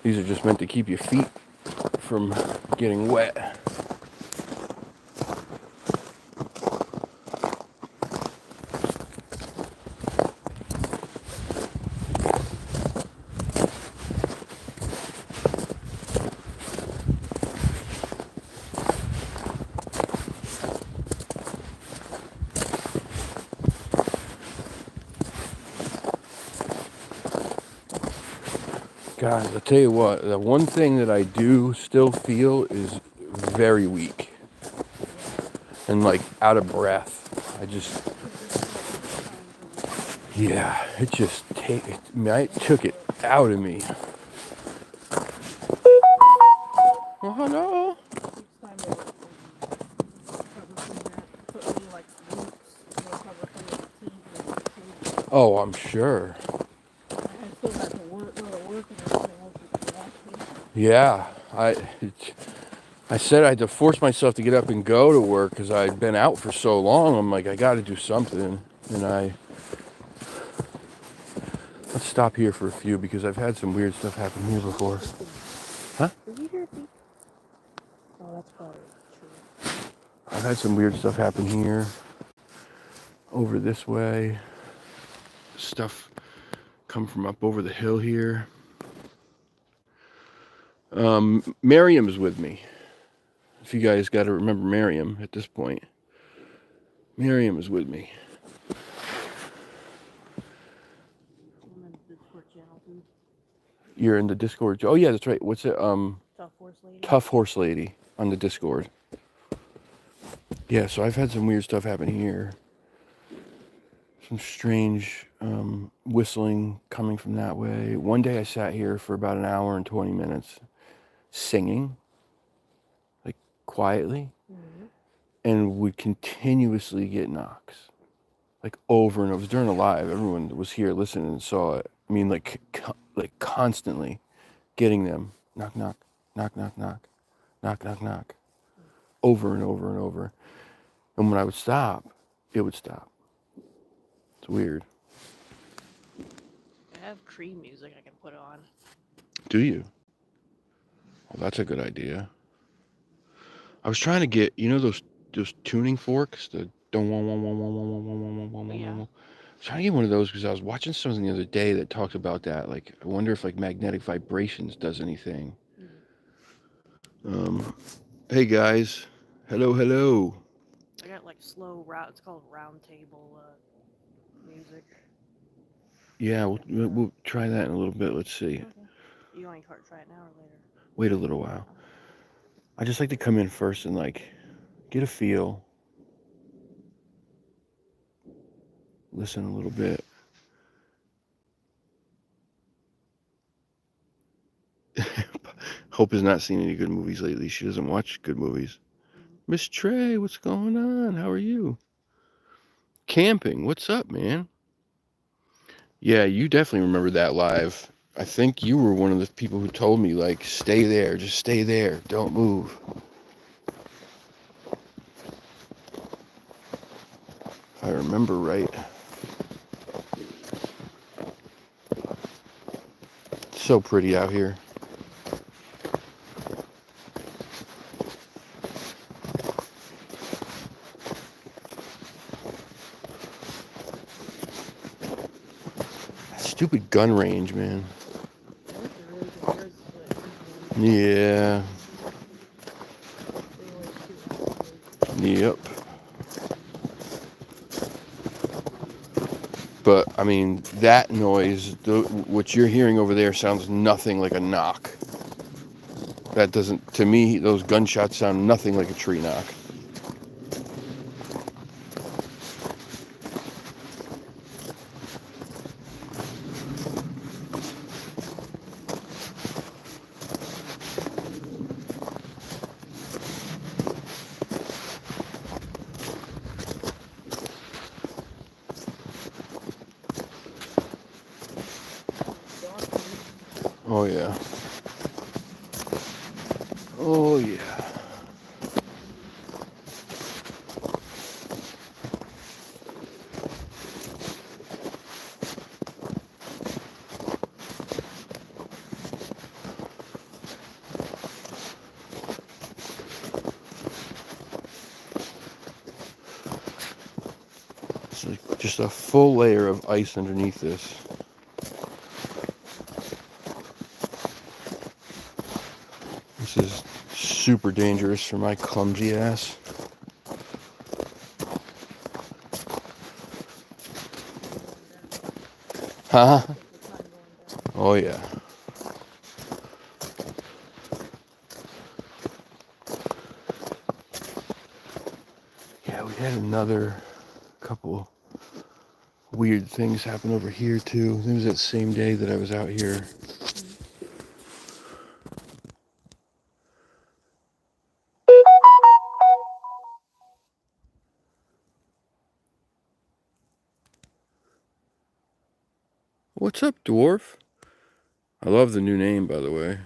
These are just meant to keep your feet from getting wet. Guys, I'll tell you what, the one thing that I do still feel is very weak and like out of breath. Yeah, it took it out of me. Oh no. Oh, I'm sure. Yeah, I said I had to force myself to get up and go to work because I'd been out for so long. I'm like, I got to do something. And let's stop here for a few because I've had some weird stuff happen here before. Huh? Oh, that's probably true. I've had some weird stuff happen here. Over this way. Stuff come from up over the hill here. Miriam's with me. If you guys got to remember Miriam at this point. Miriam is with me. You're in the Discord. Oh yeah, that's right. What's it? Tough Horse Lady. Tough Horse Lady on the Discord. Yeah, so I've had some weird stuff happen here. Some strange whistling coming from that way. One day I sat here for about an hour and 20 minutes singing, like quietly, and would continuously get knocks, like over and over. It was during a live. Everyone was here listening and saw it. I mean, like constantly getting them. Knock, knock, knock, knock, knock, knock, knock, knock, over and over and over. And when I would stop, it would stop. It's weird. I have tree music I can put on. Do you? Well, that's a good idea. I was trying to get, you know, those tuning forks, the don't want. Yeah. I was trying to get one of those because I was watching something the other day that talked about that. Like, I wonder if like magnetic vibrations does anything. Hey guys, hello. I got like slow it's called round table music. Yeah, we'll try that in a little bit. Let's see. Okay. You want to try it now or later? Wait a little while. I just like to come in first and like get a feel, listen a little bit. Hope has not seen any good movies lately. She doesn't watch good movies. Miss Trey, what's going on? How are you? Camping, what's up, man? Yeah, you definitely remember that live. I think you were one of the people who told me, like, stay there, just stay there, don't move. If I remember right. It's so pretty out here. Stupid gun range, man. Yeah. Yep. But, I mean, that noise, what you're hearing over there sounds nothing like a knock. That doesn't, to me, those gunshots sound nothing like a tree knock. Oh, yeah. Oh, yeah. Just a full layer of ice underneath this. This is super dangerous for my clumsy ass. Huh? Oh yeah. Yeah, we had another couple weird things happen over here too. It was that same day that I was out here. What's up, dwarf? I love the new name, by the way.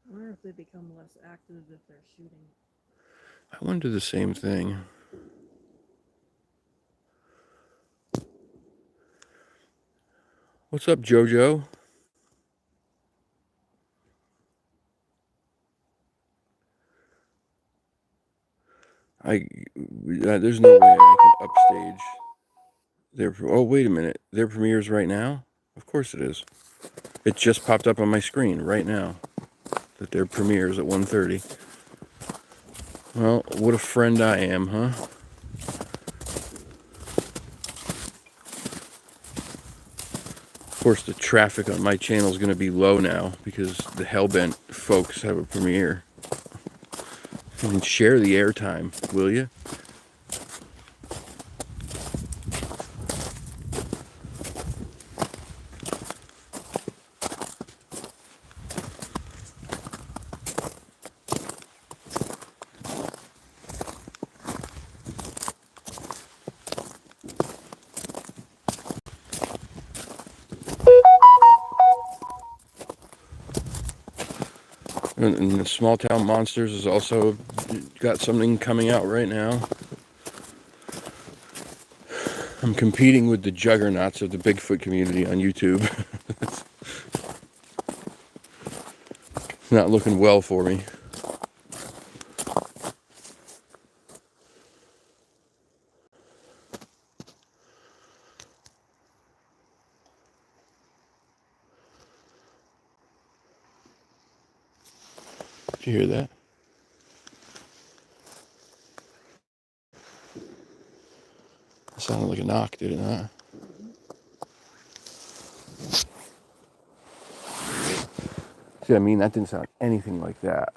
I wonder if they become less active if they're shooting. I wonder the same thing. What's up, Jojo? There's no way I can upstage their. Oh, wait a minute. Their premieres right now? Of course it is. It just popped up on my screen right now that their premieres at 1:30. Well, what a friend I am, huh? Of course, the traffic on my channel is going to be low now because the Hellbent folks have a premiere. And share the airtime, will you? And the Small Town Monsters has also got something coming out right now. I'm competing with the juggernauts of the Bigfoot community on YouTube. It's not looking well for me. Did you hear that? It sounded like a knock, did it not? See, I mean, that didn't sound anything like that.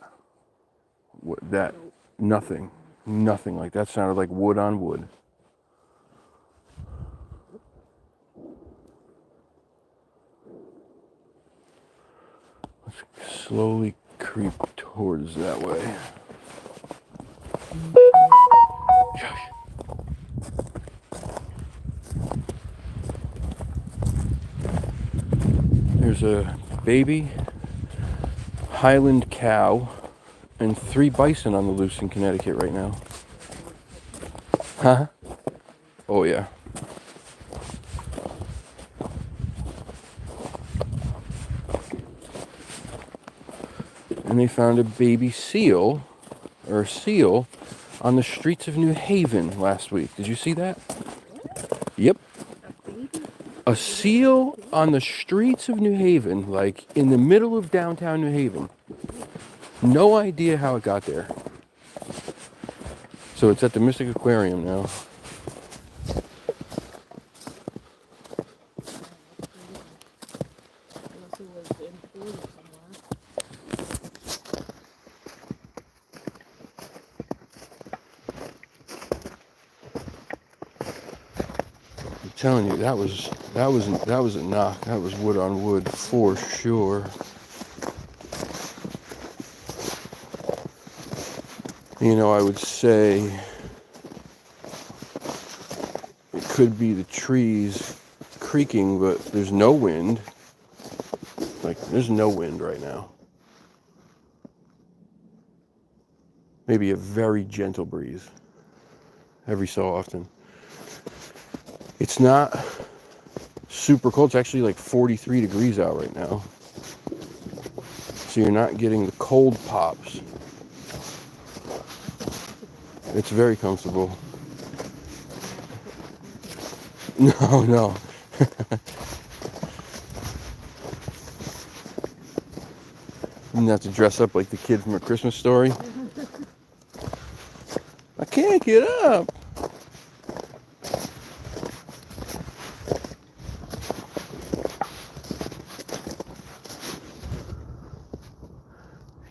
Nothing like that. Sounded like wood on wood. Let's slowly creep towards that way. There's a baby Highland cow and 3 bison on the loose in Connecticut right now. Huh? Oh yeah. And they found a baby seal, or a seal, on the streets of New Haven last week. Did you see that? Yep. A seal on the streets of New Haven, like in the middle of downtown New Haven. No idea how it got there. So it's at the Mystic Aquarium now. I'm telling you, that was a knock. That was wood on wood for sure. You know, I would say it could be the trees creaking, but there's no wind. Like, there's no wind right now. Maybe a very gentle breeze every so often. It's not super cold. It's actually like 43 degrees out right now. So you're not getting the cold pops. It's very comfortable. No, no. I'm gonna have to dress up like the kid from A Christmas Story. I can't get up.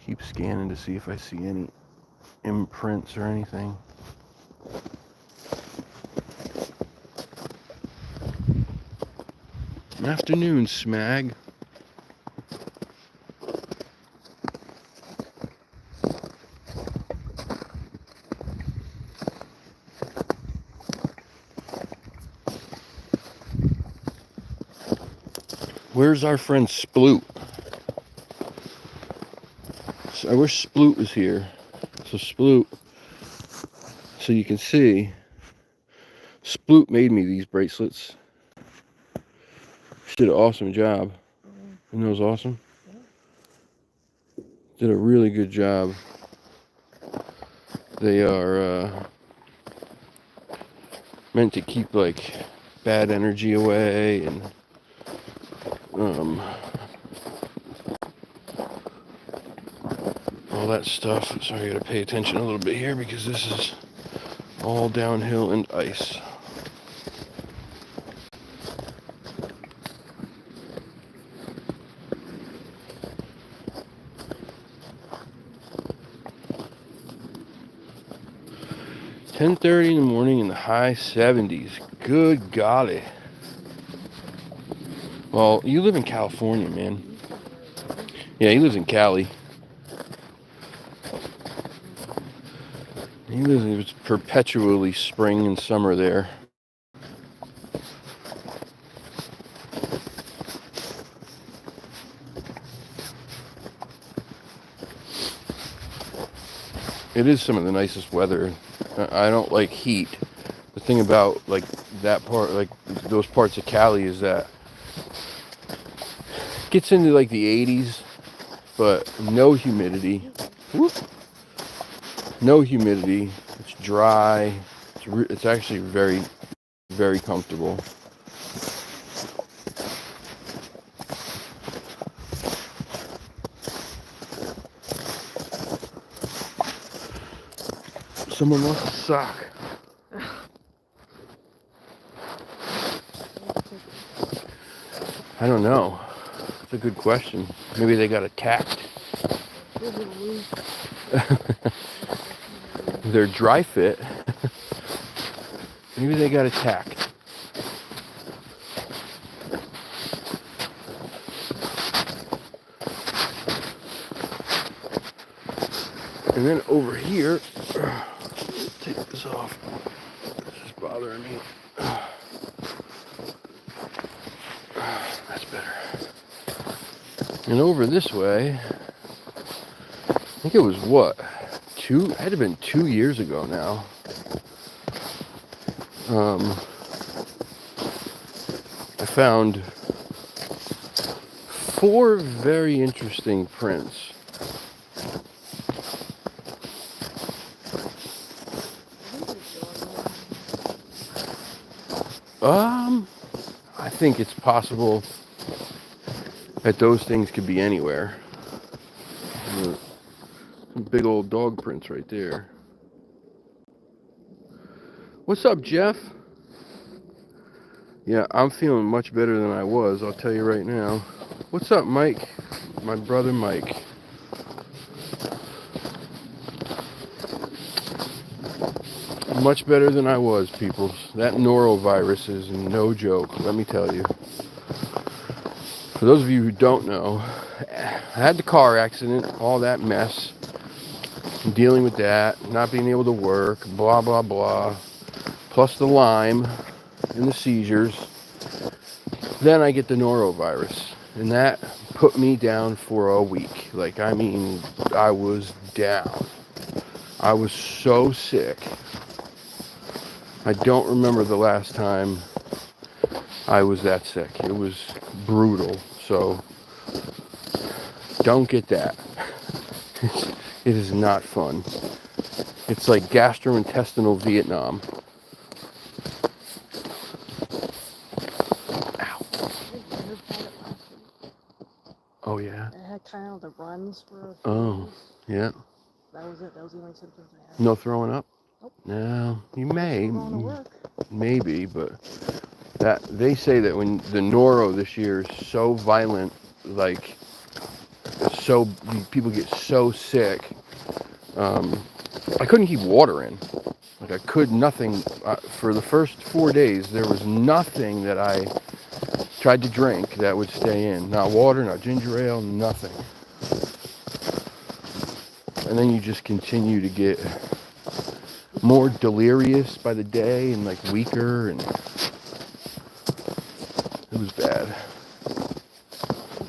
Keep scanning to see if I see any imprints or anything. Afternoon, Smag. Where's our friend Sploot? I wish Sploot was here. So Sploot, so you can see, Sploot made me these bracelets. She did an awesome job. Isn't those awesome? Did a really good job. They are meant to keep like bad energy away and all that stuff. Sorry, I gotta pay attention a little bit here because this is all downhill and ice. "10:30 in the morning in the high 70s. Good golly. Well, you live in California, man. Yeah, he lives in Cali. He lives, it's perpetually spring and summer there. It is some of the nicest weather. I don't like heat. The thing about like that part, like those parts of Cali, is that it gets into like the 80s, but no humidity. Whoop. No humidity. It's dry. It's actually very, very comfortable. Someone lost a sock. I don't know. That's a good question. Maybe they got attacked. They're dry fit. Maybe they got attacked. And then over here, take this off. This is bothering me. That's better. And over this way, I think it was what? It had to have been 2 years ago now. I found 4 very interesting prints. I think it's possible that those things could be anywhere. Some big old dog prints right there. What's up, Jeff? Yeah, I'm feeling much better than I was, I'll tell you right now. What's up, Mike? My brother Mike. Much better than I was, people. That norovirus is no joke, let me tell you. For those of you who don't know, I had the car accident, all that mess. Dealing with that, not being able to work, blah, blah, blah. Plus the Lyme and the seizures. Then I get the norovirus. And that put me down for a week. Like, I mean, I was down. I was so sick. I don't remember the last time I was that sick. It was brutal. So, don't get that. It is not fun. It's like gastrointestinal Vietnam. Oh, yeah? I had kind of the runs for a few Oh, days. yeah. That was it. That was the only symptoms I had. No throwing up? Nope. No, you may. Still going to work. Maybe, but that they say that when the noro this year is so violent, like, so people get so sick. I couldn't keep water in. Like, I could nothing. For the first 4 days, there was nothing that I tried to drink that would stay in. Not water, not ginger ale, nothing. And then you just continue to get more delirious by the day and like weaker, and it was bad. Did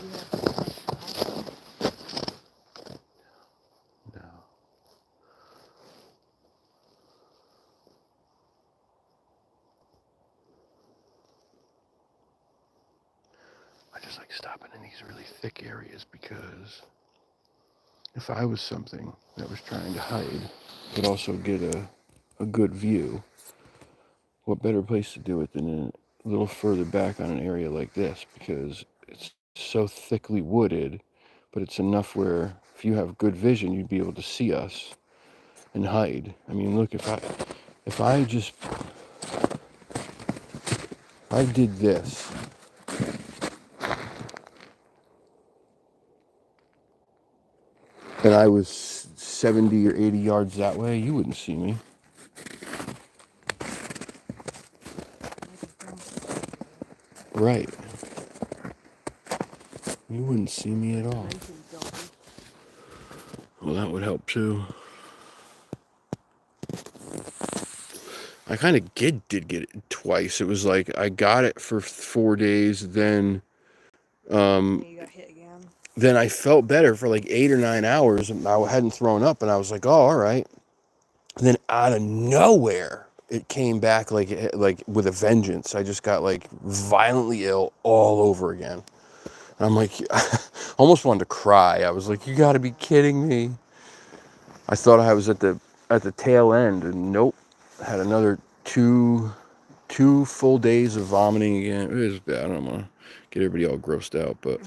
you have to go to the hospital? No. I just like stopping in these really thick areas because if I was something that was trying to hide but also get a good view, what better place to do it than a little further back on an area like this, because it's so thickly wooded, but it's enough where if you have good vision, you'd be able to see us and hide. I mean, look, if I did this, and I was 70 or 80 yards that way, you wouldn't see me. Right. You wouldn't see me at all. Well, that would help too. I kind of did get it twice. It was like I got it for 4 days, then You got hit again. then I felt better for like 8 or 9 hours, and I hadn't thrown up, and I was like, oh, all right. And then out of nowhere, it came back like with a vengeance. I just got like violently ill all over again. And I'm like, I almost wanted to cry. I was like, you got to be kidding me. I thought I was at the tail end, and nope. I had another two full days of vomiting again. It was bad. I don't want to get everybody all grossed out, but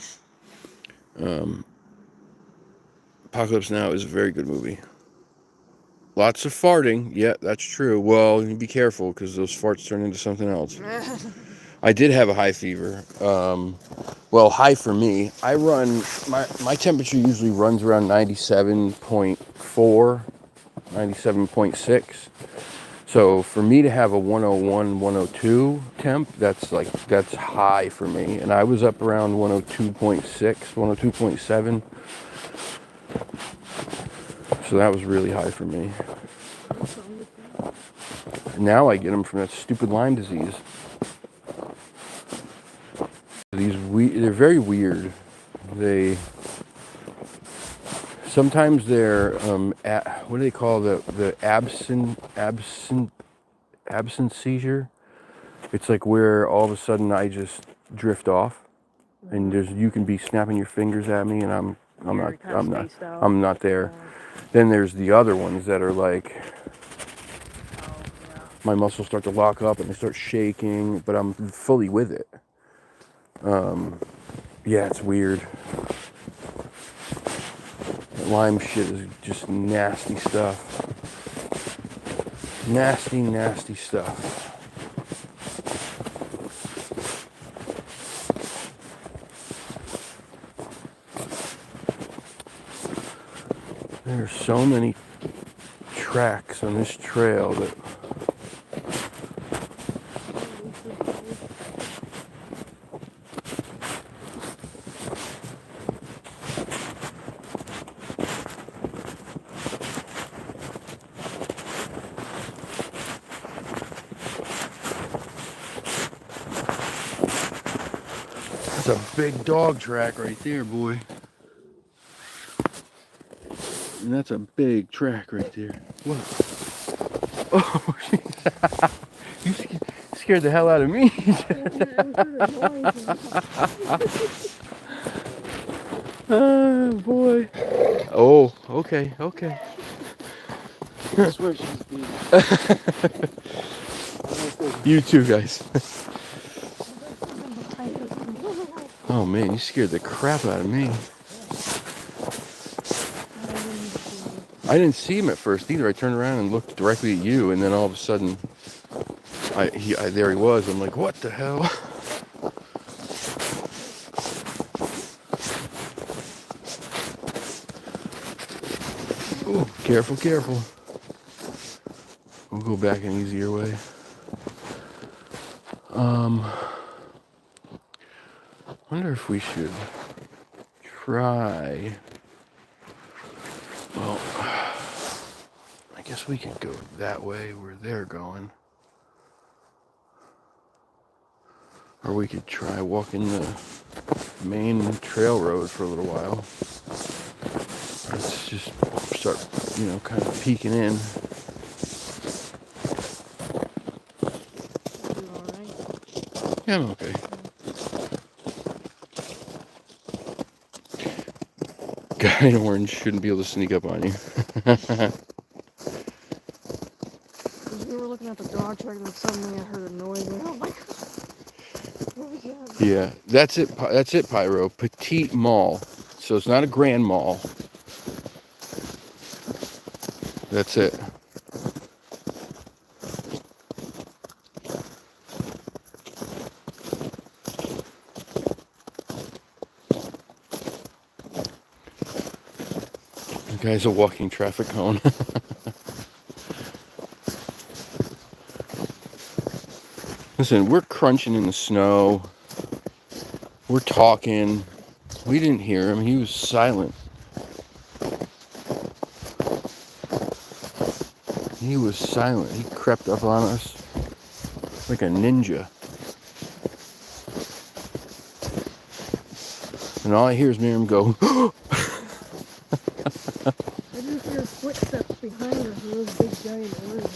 Apocalypse Now is a very good movie. Lots of farting. Yeah, that's true. Well, you be careful because those farts turn into something else. I did have a high fever. Well, high for me. I run, my temperature usually runs around 97.4, 97.6. So for me to have a 101, 102 temp, that's high for me. And I was up around 102.6, 102.7. So that was really high for me. Now I get them from that stupid Lyme disease. They're very weird. Sometimes they're what do they call the absent seizure? It's like where all of a sudden I just drift off, and you can be snapping your fingers at me, and I'm not there. Then there's the other ones that are like my muscles start to lock up and they start shaking, but I'm fully with it. Yeah, it's weird. Lyme shit is just nasty stuff. Nasty, nasty stuff. There are so many tracks on this trail that that's a big dog track right there, boy. And that's a big track right there. What? Oh, you scared the hell out of me. Oh, boy. Oh, okay. I swear she's being. You too, guys. Oh man, you scared the crap out of me. I didn't see him at first either. I turned around and looked directly at you, and then all of a sudden, there he was. I'm like, what the hell? Ooh, careful, careful. We'll go back an easier way. Wonder if we should try. Well, I guess we could go that way where they're going. Or we could try walking the main trail road for a little while. Let's just start, kind of peeking in. You alright? Yeah, I'm okay. Guy in orange shouldn't be able to sneak up on you. We were looking at the dog track and then suddenly I heard a noise and oh my god. What was that? Yeah, that's it, Pyro. Petite mall. So it's not a grand mall. That's it. The guy's a walking traffic cone. Listen, we're crunching in the snow. We're talking. We didn't hear him. He was silent. He was silent. He crept up on us like a ninja. And all I hear is Miriam go, I just hear footsteps behind us and those big giant orange.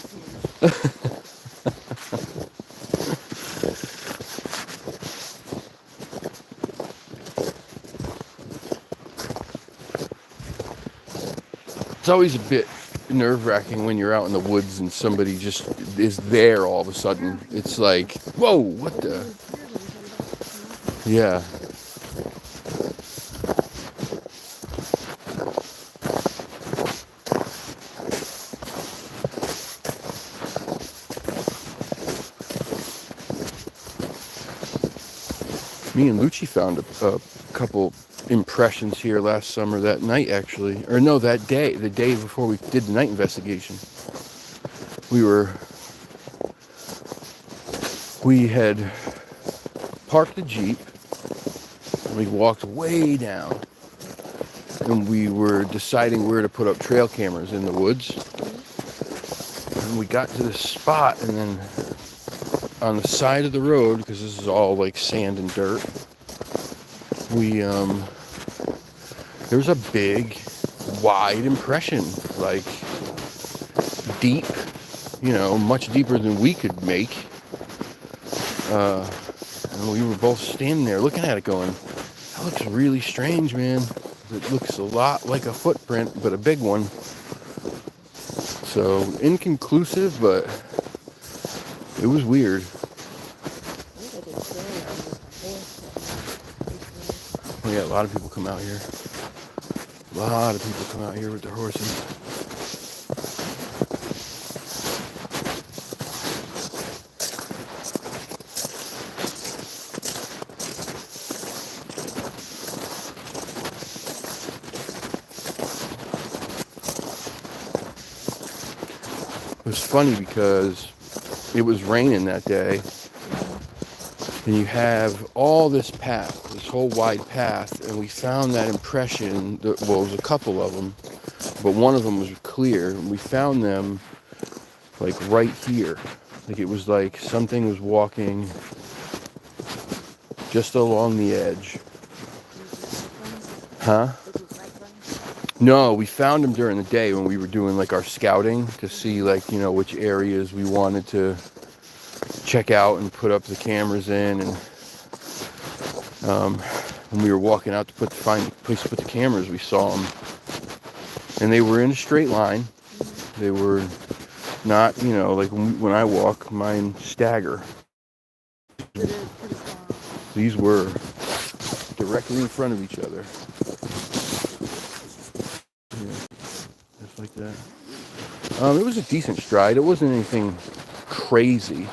It's always a bit nerve-wracking when you're out in the woods and somebody just is there all of a sudden. It's like, whoa, what the? Yeah. Me and Lucci found a couple impressions here last summer, that night actually. Or no, that day, the day before we did the night investigation. We had parked the Jeep, and we walked way down, and we were deciding where to put up trail cameras in the woods. And we got to this spot, and then on the side of the road, because this is all like sand and dirt, there's a big, wide impression, like deep, much deeper than we could make. And we were both standing there looking at it going, that looks really strange, man. It looks a lot like a footprint, but a big one. So inconclusive, but it was weird. Oh yeah, a lot of people come out here. A lot of people come out here with their horses. It was funny because it was raining that day, and you have all this path, this whole wide path, and we found that impression, well, it was a couple of them, but one of them was clear, and we found them like right here. Like it was like something was walking just along the edge. Huh? No, we found them during the day when we were doing like our scouting to see like, which areas we wanted to check out and put up the cameras in. And when we were walking out to find a place to put the cameras, we saw them. And they were in a straight line. They were not, like when I walk, mine stagger. These were directly in front of each other. Yeah, just like that. It was a decent stride. It wasn't anything crazy.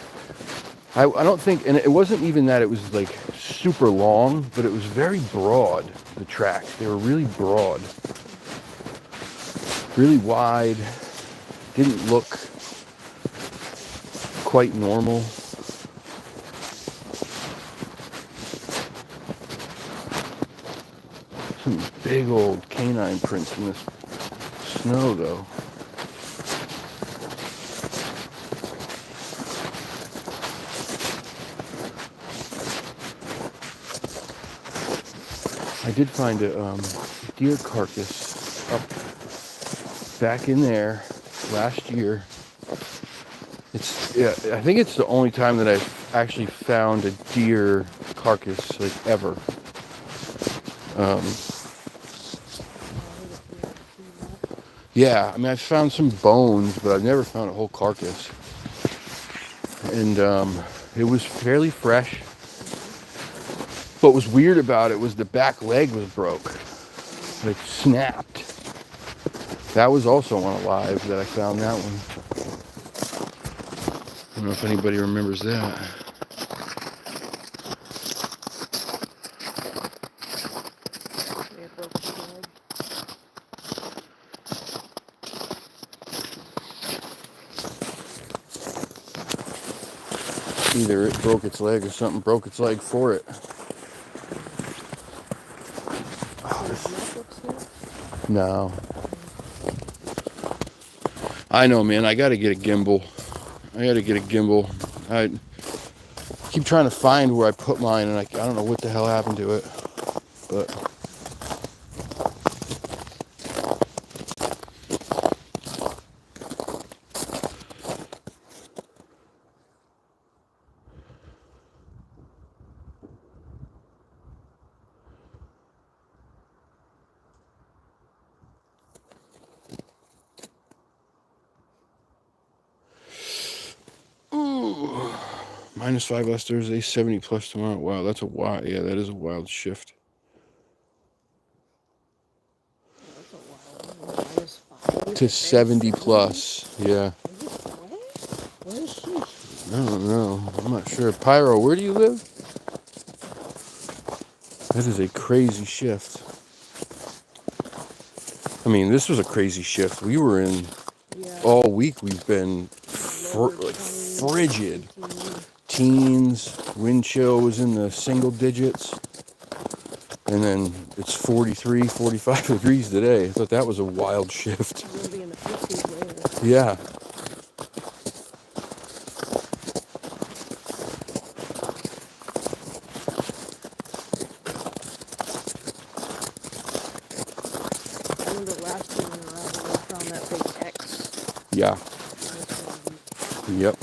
I don't think, and it wasn't even that it was like super long, but it was very broad, the tracks. They were really broad, really wide, didn't look quite normal. Some big old canine prints in this snow, though. I did find a deer carcass up back in there last year. I think it's the only time that I've actually found a deer carcass like ever. Yeah, I mean I've found some bones, but I've never found a whole carcass. And it was fairly fresh. What was weird about it was the back leg was broke, like snapped. That was also one alive that I found that one. I don't know if anybody remembers that. Either it broke its leg or something broke its leg for it. No. I know, man. I gotta get a gimbal. I keep trying to find where I put mine, and I don't know what the hell happened to it. But -5 last Thursday, 70 plus tomorrow. Wow, that's a wild. Yeah, that is a wild shift. To 70 plus. Yeah. I don't know. I'm not sure. Pyro, where do you live? That is a crazy shift. I mean, this was a crazy shift. We were in all week. We've been frigid. Teens, wind chill was in the single digits. And then it's 43, 45 degrees today. I thought that was a wild shift. Yeah. Yeah. Yep.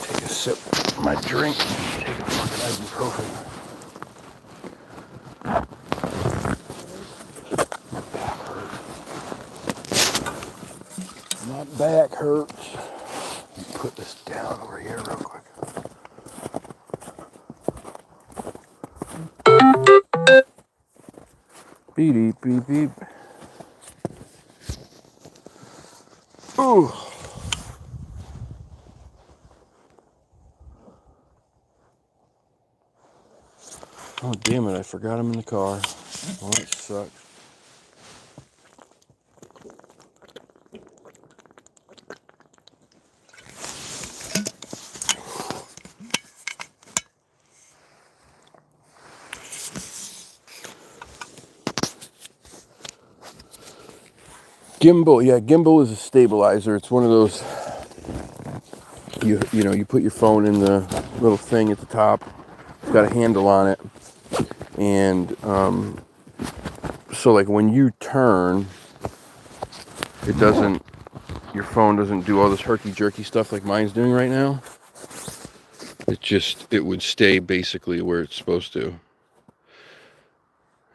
Take a sip of my drink. Take a fucking ibuprofen. My back hurts. Put this down over here real quick. Beep, beep, beep, beep. Ooh. Oh, damn it, I forgot him in the car. Well, that sucks. Gimbal, yeah, gimbal is a stabilizer. It's one of those, you know, you put your phone in the little thing at the top. It's got a handle on it. And so like when you turn, it doesn't, your phone doesn't do all this herky-jerky stuff like mine's doing right now. It would stay basically where it's supposed to.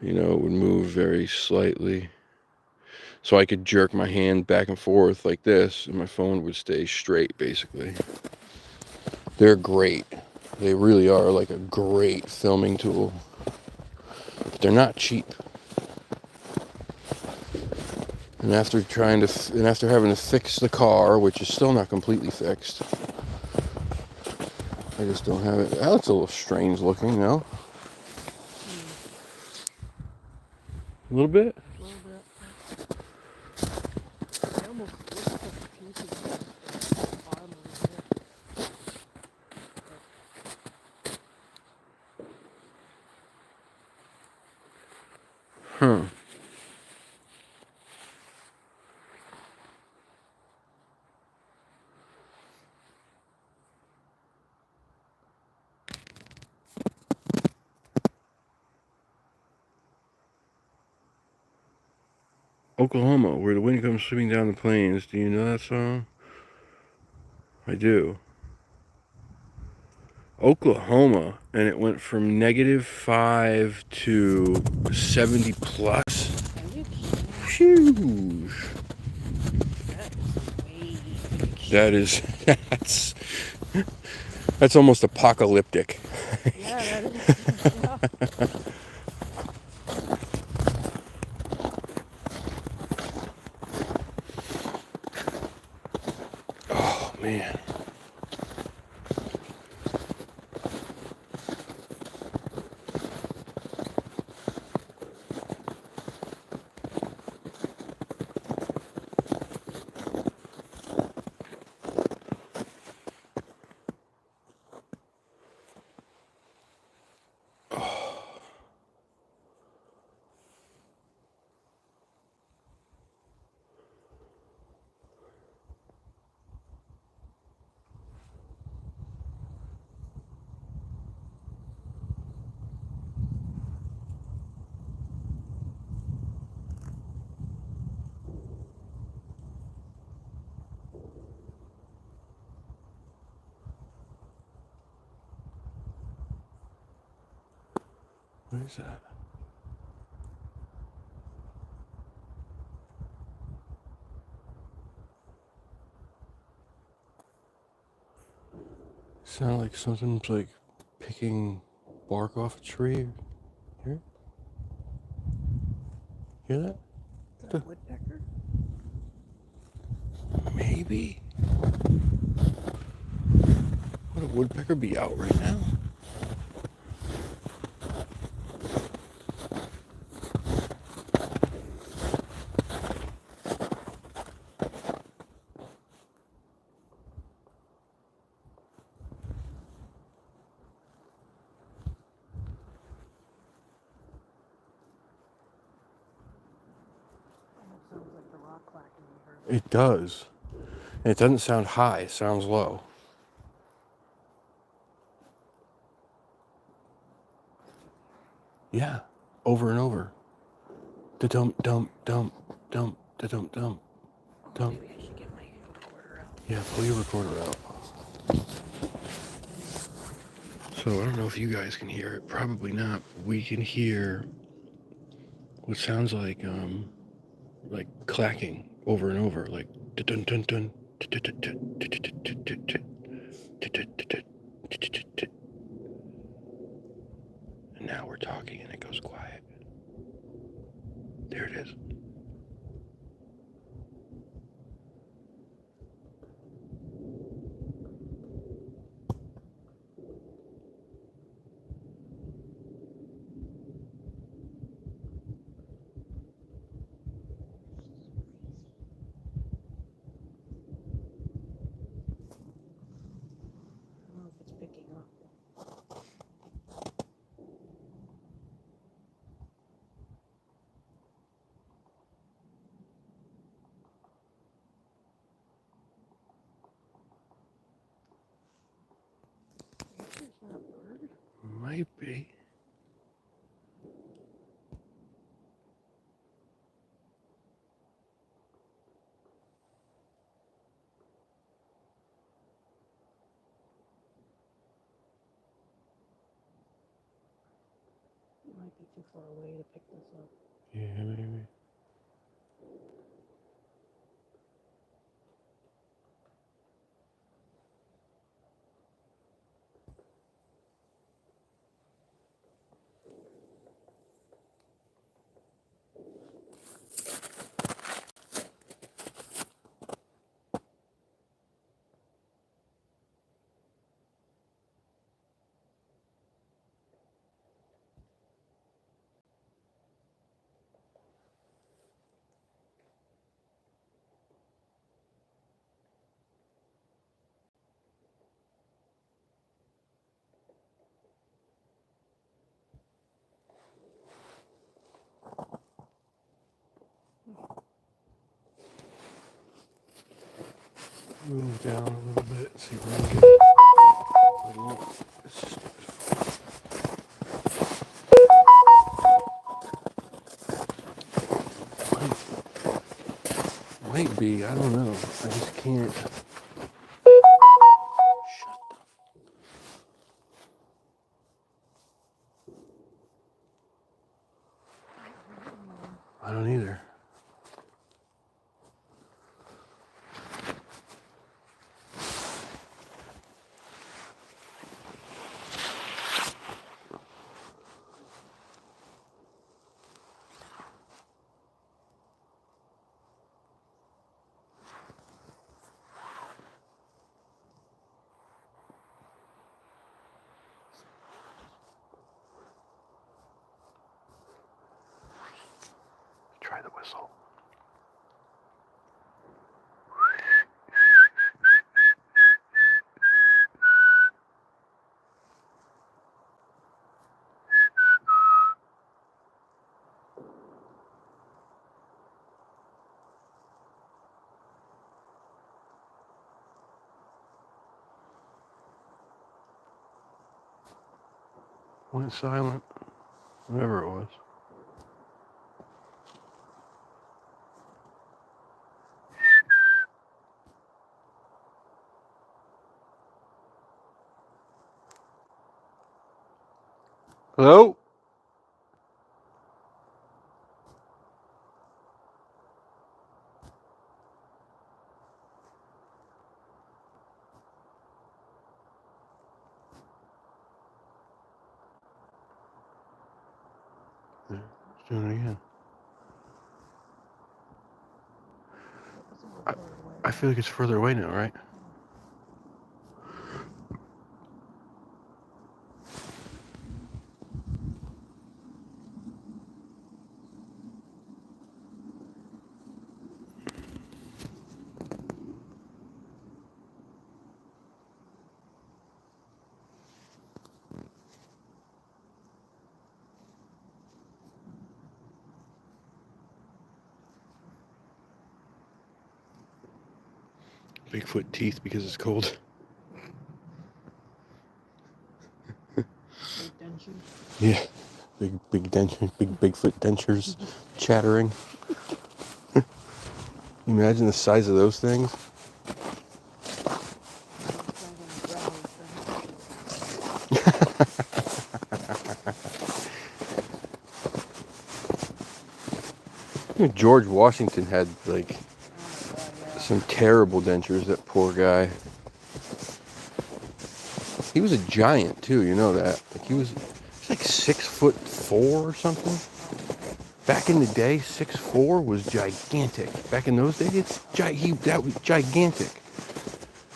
You know, it would move very slightly. So I could jerk my hand back and forth like this, and my phone would stay straight, basically. They're great. They really are like a great filming tool. But they're not cheap. And after having to fix the car, which is still not completely fixed, I just don't have it. That looks a little strange looking, no? A little bit? A little bit. I almost looked at the pieces at the bottom of it. Huh. Oklahoma, where the wind comes sweeping down the plains. Do you know that song? I do. Oklahoma, and it went from -5 to 70 plus. Are you Phew. kidding? That is way that's almost apocalyptic. Yeah, that is. Yeah. Oh man. What is that? Sound like something's like picking bark off a tree. Hear it? Hear that? Is that a woodpecker? Maybe. Would a woodpecker be out right now? Almost sounds like the rock clacking you heard. It does. And it doesn't sound high, it sounds low. Yeah, over and over. Da dump, dump, dump, dump, da dump, dump, dump. Maybe I should get my recorder out. Yeah, pull your recorder out. So I don't know if you guys can hear it. Probably not. We can hear what sounds like clacking over and over, like dun dun dun. And now we're talking and it goes quiet. There it is. I don't know if it's picking up. Maybe it's not a bird. Might be. It might be too far away to pick this up. Yeah, maybe. Move down a little bit, see if we can get it's just, might be, I don't know. I just can't. Shut the. I don't either. Try the whistle. Went silent. Whatever it was. Hello? Yeah, it's doing it again. I feel like it's further away now, right? Bigfoot teeth because it's cold. Big dentures. Yeah. Big dentures, big Bigfoot dentures chattering. Imagine the size of those things. George Washington had like some terrible dentures, that poor guy. He was a giant too, you know that. Like he was like 6'4" or something. Back in the day, 6'4" was gigantic. Back in those days, that was gigantic.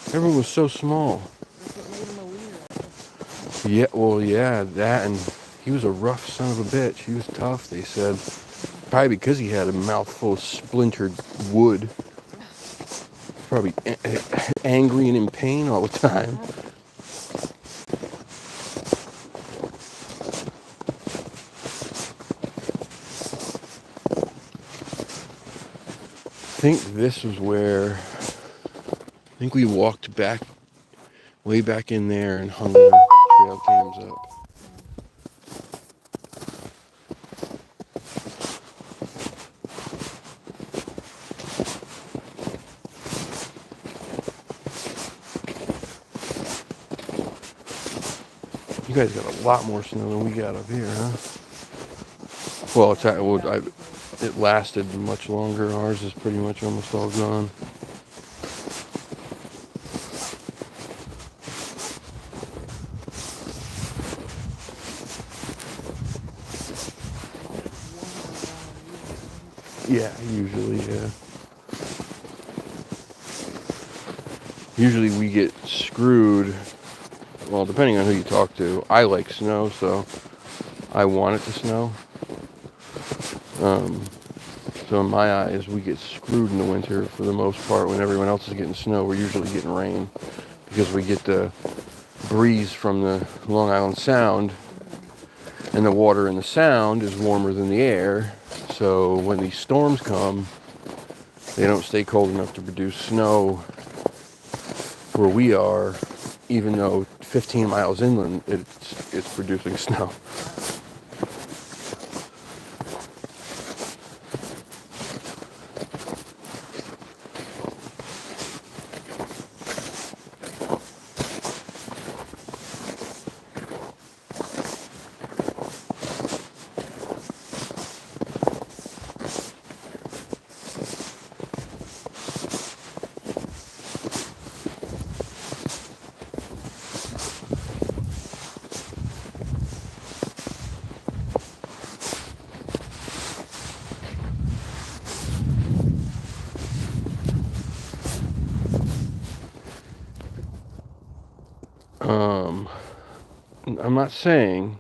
Everyone was so small. Yeah, well, yeah, that, and he was a rough son of a bitch. He was tough, they said. Probably because he had a mouthful of splintered wood. Probably angry and in pain all the time. I think this was where, I think we walked back, way back in there and hung the trail cams up. You guys got a lot more snow than we got up here, huh? Well, it lasted much longer. Ours is pretty much almost all gone. Yeah, usually, yeah. Usually we get screwed. Well, depending on who you talk to. I like snow, so I want it to snow. So in my eyes, we get screwed in the winter for the most part. When everyone else is getting snow, we're usually getting rain because we get the breeze from the Long Island Sound, and the water in the Sound is warmer than the air. So when these storms come, they don't stay cold enough to produce snow where we are, even though 15 miles inland it's producing snow. I'm not saying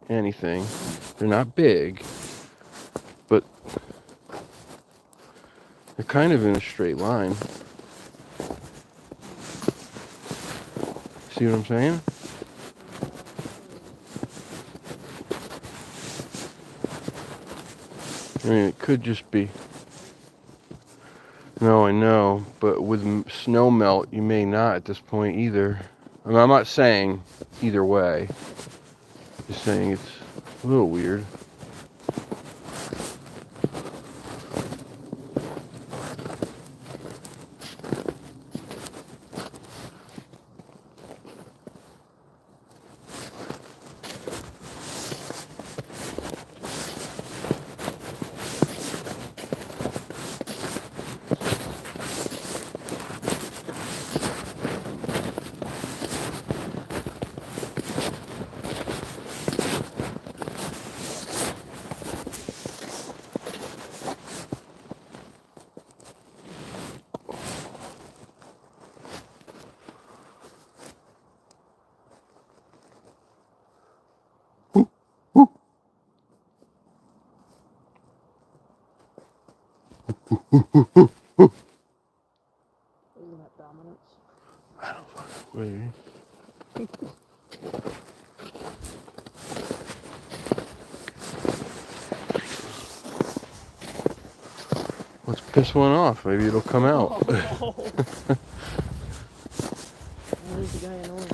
anything. They're not big, but they're kind of in a straight line. See what I'm saying? I mean, it could just be. No, I know, but with snow melt, you may not at this point either. I mean, I'm not saying either way. Just saying it's a little weird. Isn't that dominance? I don't fucking. Let's piss one off. Maybe it'll come out. Oh, no. There's the guy in orange.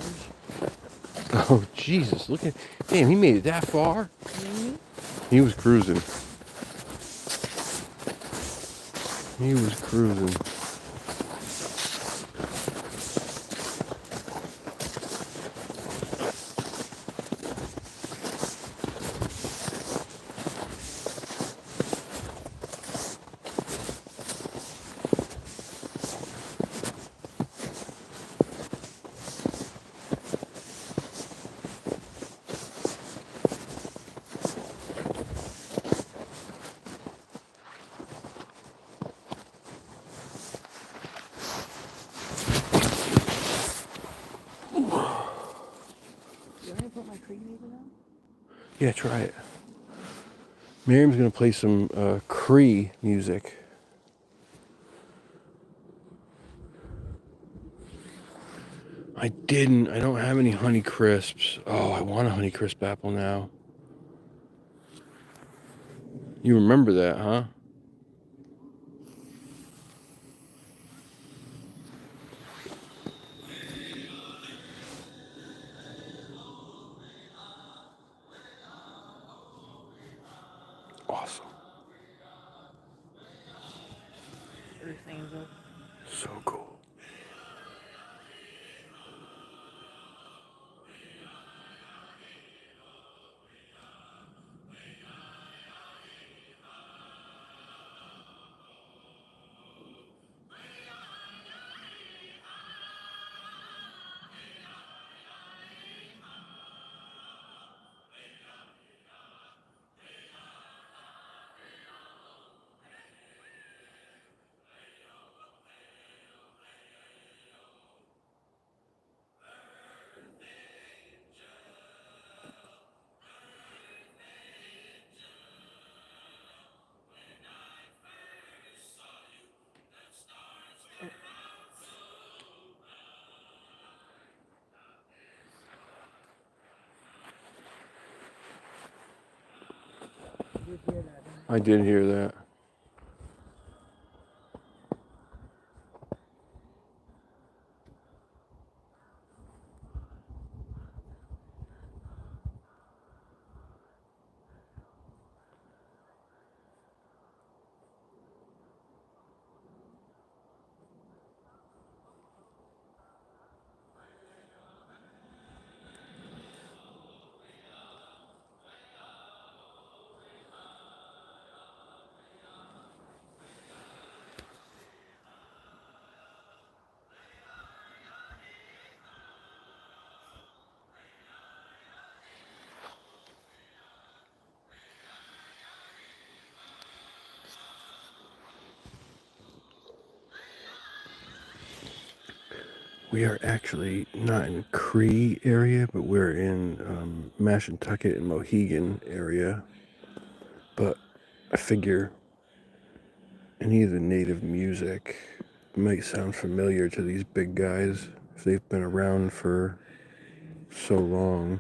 Oh, Jesus. Look at. Damn, he made it that far? Mm-hmm. He was cruising. He was cruising. You want me to put my tree music on? Yeah, try it. Miriam's gonna play some Cree music. I don't have any Honey Crisps. Oh, I want a Honey Crisp apple now. You remember that, huh? Awesome. Earth Angel. So cool. I did hear that. We are actually not in Cree area, but we're in Mashantucket and Mohegan area. But I figure any of the native music might sound familiar to these big guys if they've been around for so long.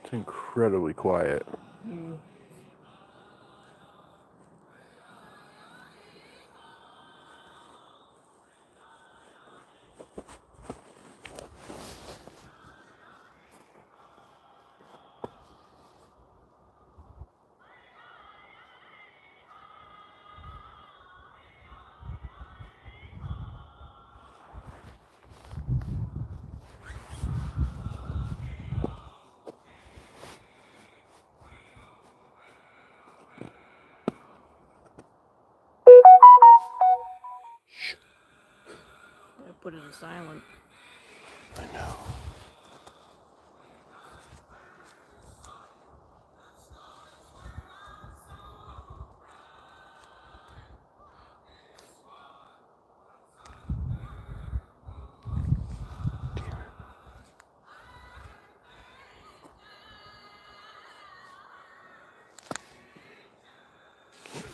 It's incredibly quiet. I put it in silent. I know.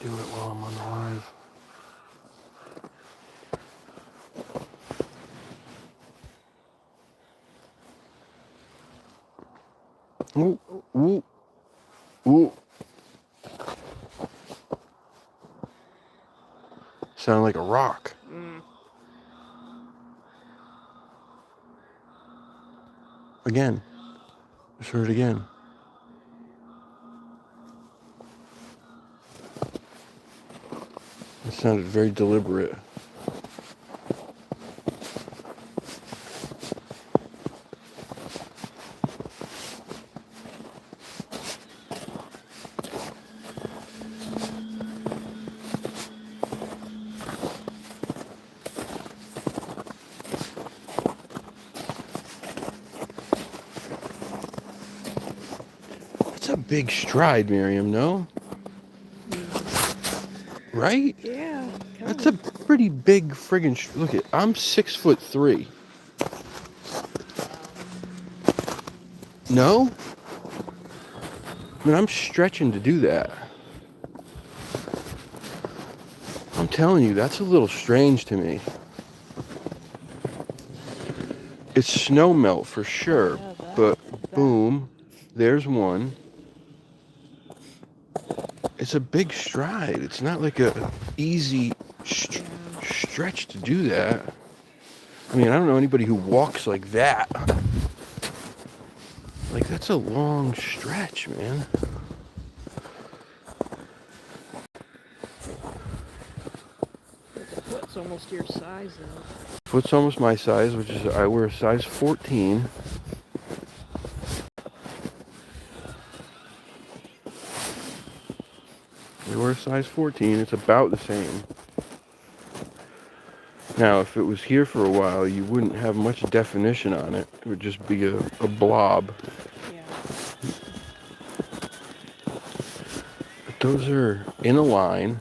Do it while I'm on the live. Ooh, ooh, ooh. Sound like a rock. Again. Just heard it again. It sounded very deliberate. That's a big stride, Miriam, no? Right? Yeah. That's a pretty big friggin' look at. I'm 6'3". No? I mean, I'm stretching to do that. I'm telling you, that's a little strange to me. It's snow melt for sure, but boom, there's one. It's a big stride. It's not like a easy stretch to do that. I mean, I don't know anybody who walks like that. Like, that's a long stretch, man. Foot's almost your size, though. Foot's almost my size, which is, I wear a size 14. They were a size 14. It's about the same. Now, if it was here for a while, you wouldn't have much definition on it. It would just be a blob. Yeah. But those are in a line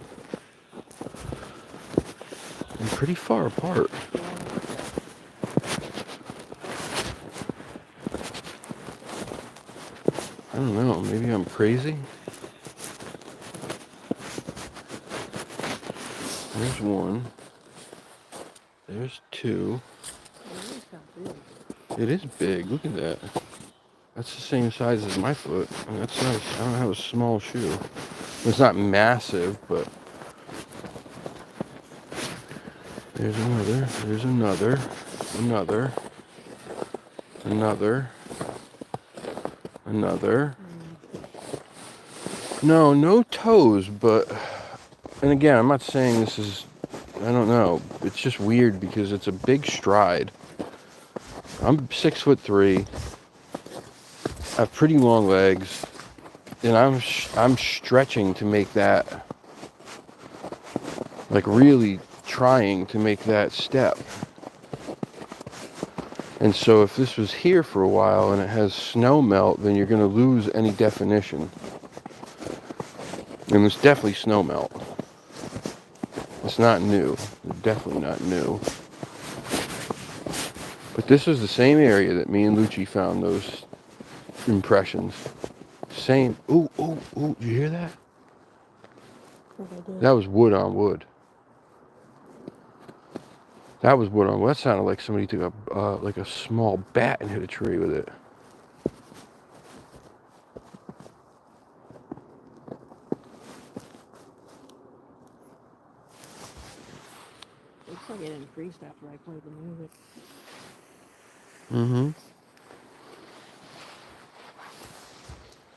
and pretty far apart. I don't know. Maybe I'm crazy. There's one. There's two. It is big. Look at that. That's the same size as my foot. And that's not. I don't have a small shoe. It's not massive, but there's another. There's another. Another. Another. Another. No, no toes, but. And again, I'm not saying this is. I don't know. It's just weird because it's a big stride. I'm 6'3". I have pretty long legs, and I'm stretching to make that, like really trying to make that step. And so if this was here for a while and it has snow melt, then you're going to lose any definition. And it's definitely snow melt. It's not new. It's definitely not new. But this was the same area that me and Lucci found those impressions. Same. Ooh, ooh, ooh. Did you hear that? That was wood on wood. That was wood on wood. That sounded like somebody took like a small bat and hit a tree with it. Looks like it increased after I played the music. Mm-hmm.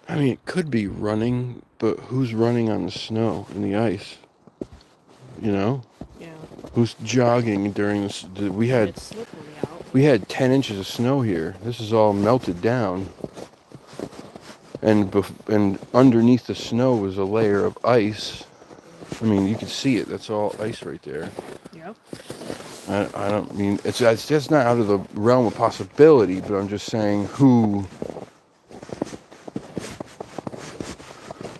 I mean, it could be running, but who's running on the snow and the ice? You know? Yeah. Who's jogging during this? We had It's slippery out. we had 10 inches of snow here. This is all melted down, and underneath the snow was a layer of ice. I mean, you can see it. That's all ice right there. Yep. I don't mean it's just not out of the realm of possibility, but I'm just saying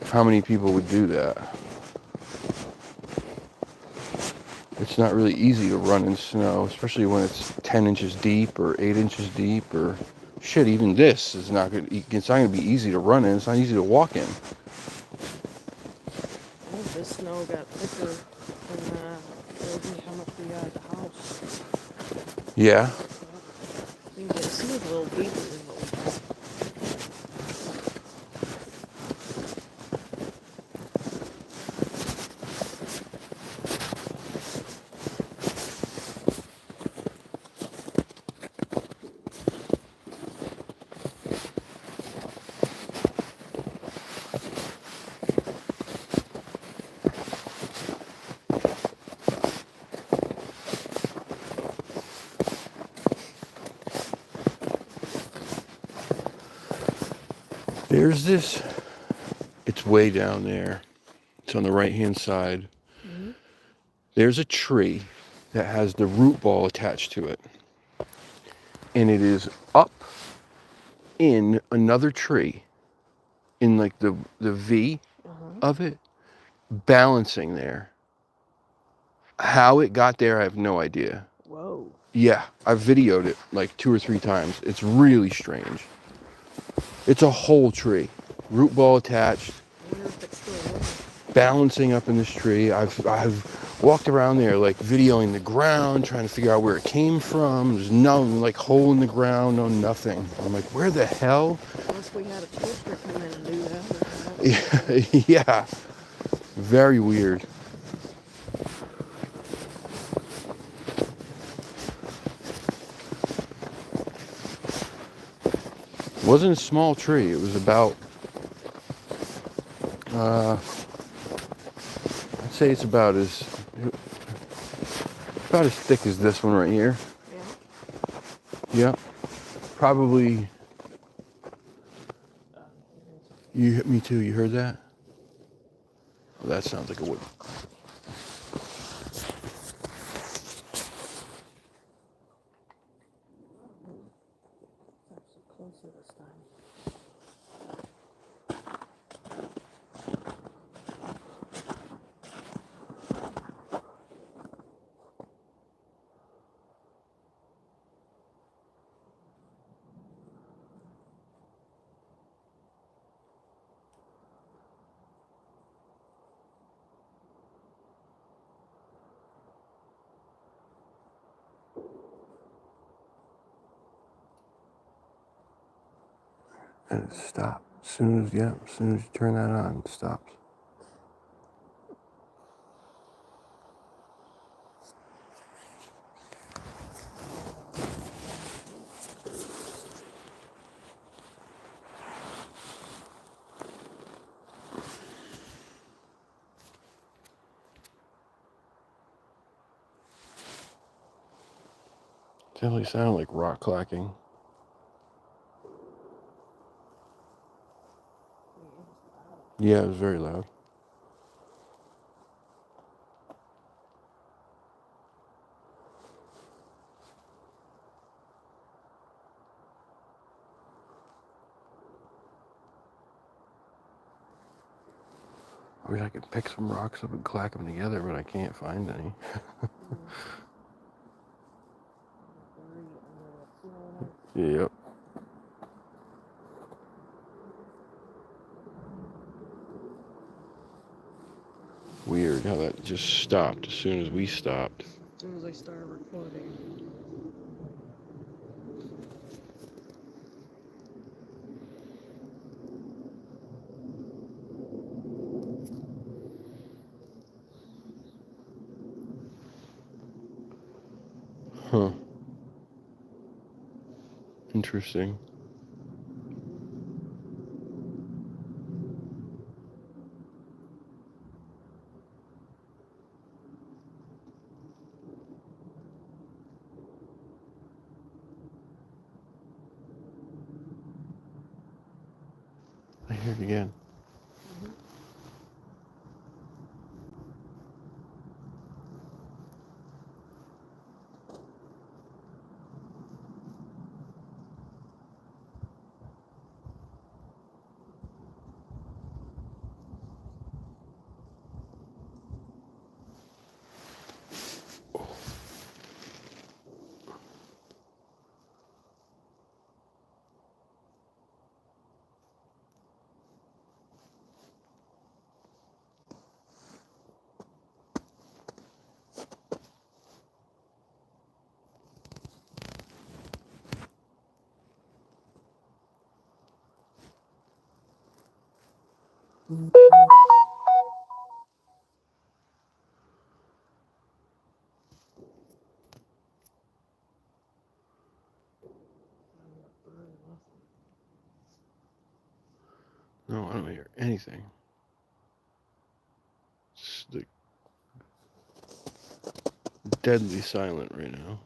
how many people would do that? It's not really easy to run in snow, especially when it's 10 inches deep or 8 inches deep or shit. Even this is not good. It's not going to be easy to run in. It's not easy to walk in. Oh, this snow got thicker than how much we got at the house. Yeah. It seems a little deeper than what we thought. There's this. It's way down there. It's on the right-hand side. Mm-hmm. There's a tree that has the root ball attached to it. And it is up in another tree, in like the V of it, balancing there. How it got there, I have no idea. Whoa. Yeah, I've videoed it like 2 or 3 times. It's really strange. It's a whole tree, root ball attached, I wonder if it's still there. balancing up in this tree. I've walked around there like videoing the ground, trying to figure out where it came from. There's no like hole in the ground, no nothing. I'm like, where the hell? Unless we had a twister come in and do that. Yeah, yeah. Very weird. It wasn't a small tree. It was about, I'd say it's about as thick as this one right here. Yeah. Yep. Probably. Me too. You heard that? Well, that sounds like a wood. Actually closer this time. And it stopped. As soon as you turn that on, it stops. Definitely sounded like rock clacking. Yeah, it was very loud. I wish I could pick some rocks up and clack them together, but I can't find any. Yep. Weird how that just stopped as soon as we stopped. As soon as I started recording. Huh. Interesting. I hear it again. No, I don't hear anything. It's like deadly silent right now.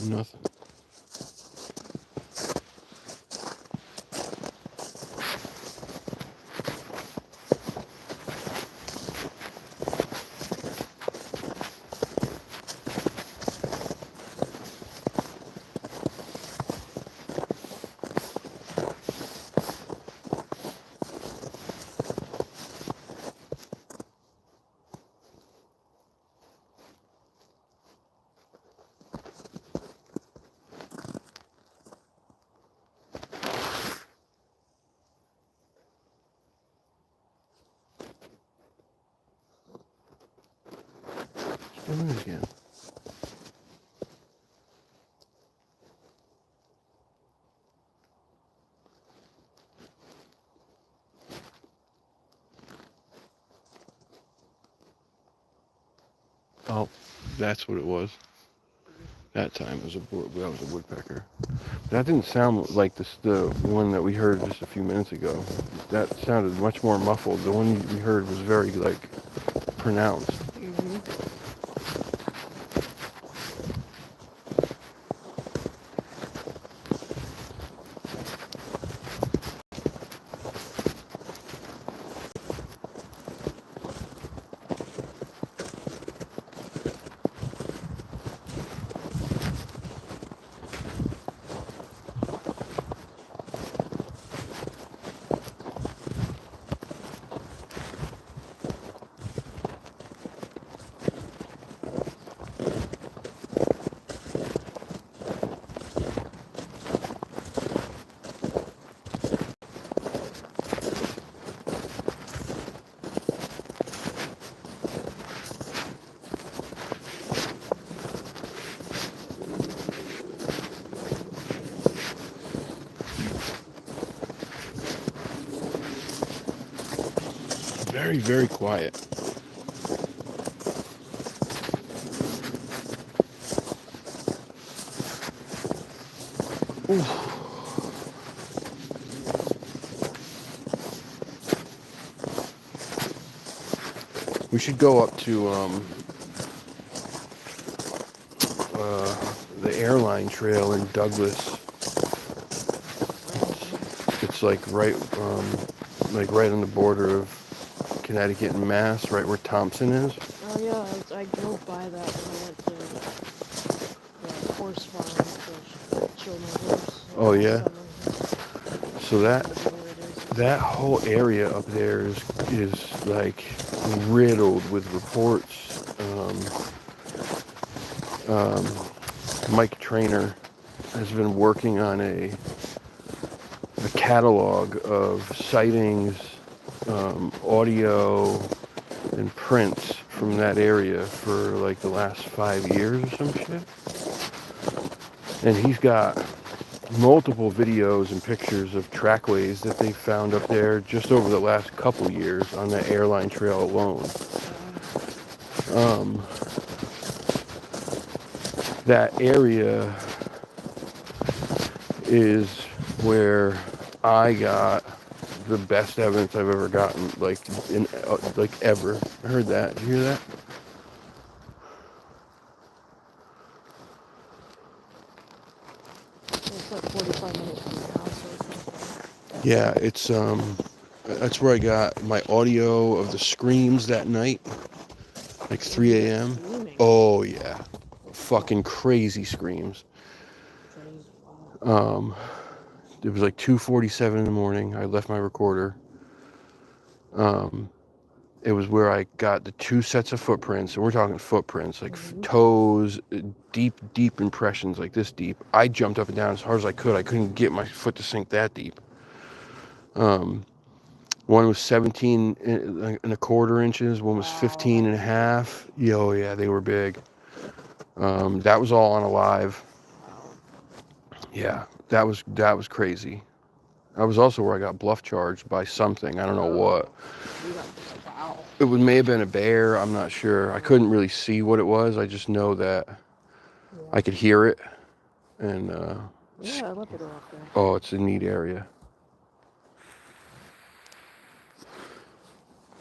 Nothing. It's doing it again. Oh, that's what it was. That time it was that was a woodpecker. That didn't sound like the one that we heard just a few minutes ago. That sounded much more muffled. The one we heard was very like pronounced. Very, very quiet. Ooh. We should go up to the airline trail in Douglas. It's like right on the border of Connecticut and Mass, right where Thompson is. Oh yeah, I drove by that when I went to the horse farm to show my horse. Oh yeah. So Where it is. that whole area up there is like riddled with reports. Mike Trainer has been working on a catalog of sightings, audio, and prints from that area for like the last 5 years or some shit. And he's got multiple videos and pictures of trackways that they found up there just over the last couple years on the airline trail alone. That area is where I got the best evidence I've ever gotten, like ever. I heard that. Did you hear that? It's like 45 minutes from my house or something. Yeah, it's that's where I got my audio of the screams that night, like 3 a.m. Oh yeah, fucking crazy screams. It was like 2:47 in the morning. I left my recorder. It was where I got the 2 sets of footprints, and we're talking footprints, like toes, deep impressions, like this deep. I jumped up and down as hard as I could. I couldn't get my foot to sink that deep. One was 17 and a quarter inches. One was 15 and a half. Oh yeah, they were big. That was all on a live. Yeah, that was crazy. That was also where I got bluff charged by something. I don't know what. It may have been a bear. I'm not sure. I couldn't really see what it was. I just know that I could hear it. And I love it up there. oh, it's a neat area.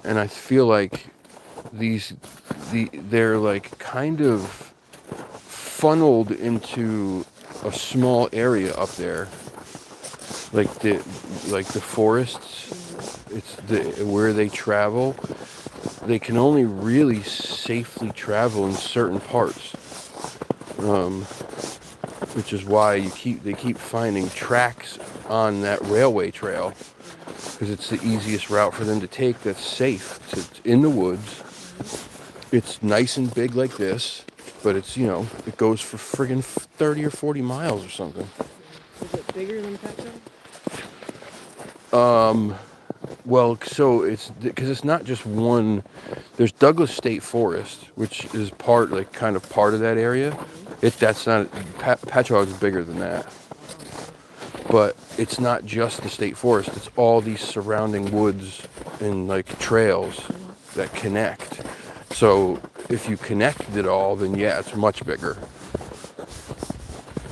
And I feel like they're like kind of funneled into a small area up there, like the forests. It's where they travel. They can only really safely travel in certain parts, which is why they keep finding tracks on that railway trail, because it's the easiest route for them to take that's safe. It's in the woods. It's nice and big like this, but it's, it goes for friggin' 30 or 40 miles or something. Is it bigger than Petco? Well, so it's because it's not just one. There's Douglas State Forest, which is kind of part of that area. That's not Patchogue is bigger than that, but it's not just the state forest. It's all these surrounding woods and like trails that connect. So if you connected it all, then yeah, it's much bigger.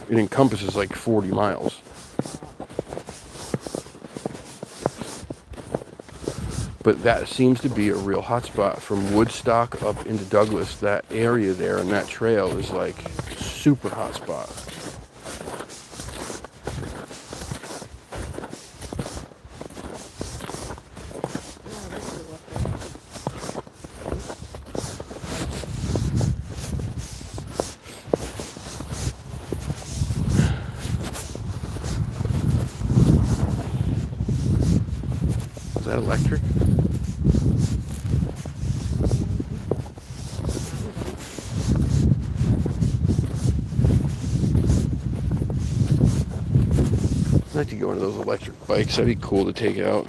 It encompasses like 40 miles. But that seems to be a real hotspot from Woodstock up into Douglas. That area there and that trail is like super hotspot. Is that electric? I'd like to go into those electric bikes. That'd be cool to take out.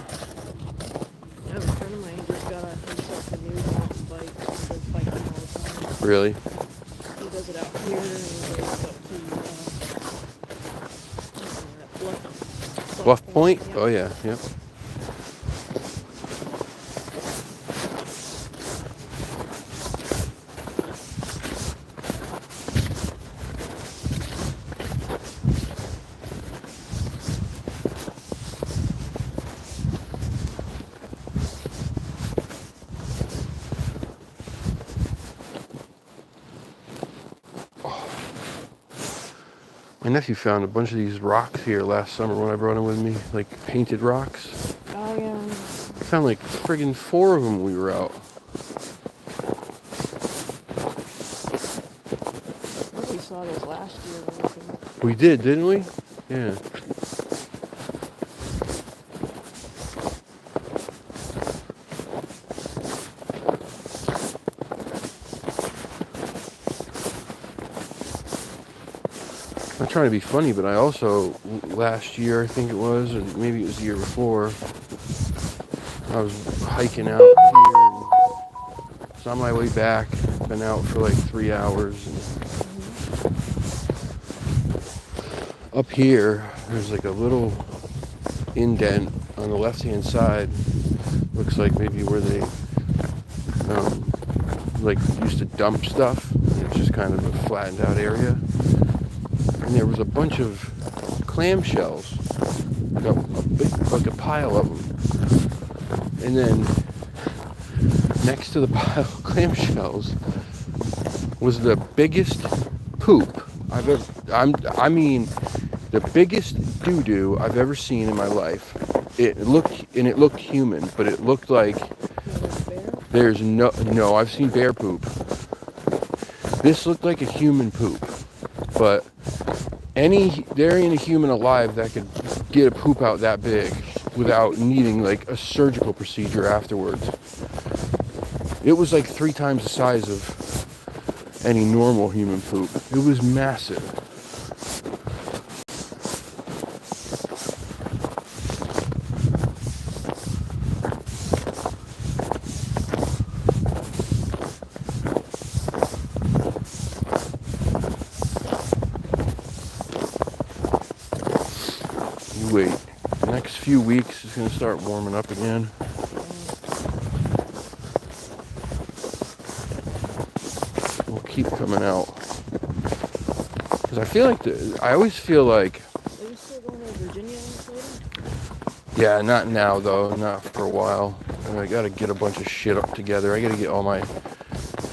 Yeah, a friend of mine just got himself a new mountain bike. He goes biking all the time. Really? He does it out here, and he goes up to Bluff Point? Yeah. Oh yeah, yep. My nephew found a bunch of these rocks here last summer when I brought him with me, like painted rocks. Oh yeah. I found like friggin' 4 of them when we were out. I think we saw those last year. Or something. We did, didn't we? Yeah. I'm trying to be funny, but I also, last year, I think it was, or maybe it was the year before, I was hiking out here, and it's on my way back, been out for like 3 hours, and up here, there's like a little indent on the left-hand side, looks like maybe where they, like, used to dump stuff. It's just kind of a flattened out area. And there was a bunch of clamshells, like a pile of them. And then next to the pile of clamshells was the biggest poop I've ever, I mean, the biggest doo-doo I've ever seen in my life. It looked human, but it looked like there's no, I've seen bear poop. This looked like a human poop, but there ain't a human alive that could get a poop out that big without needing like a surgical procedure afterwards. It was like 3 times the size of any normal human poop. It was massive. Wait, the next few weeks it's going to start warming up again. We'll keep coming out. Because I feel like, I always feel like... Are you still going to Virginia later? Yeah, not now though, not for a while. I got to get a bunch of shit up together. I got to get all my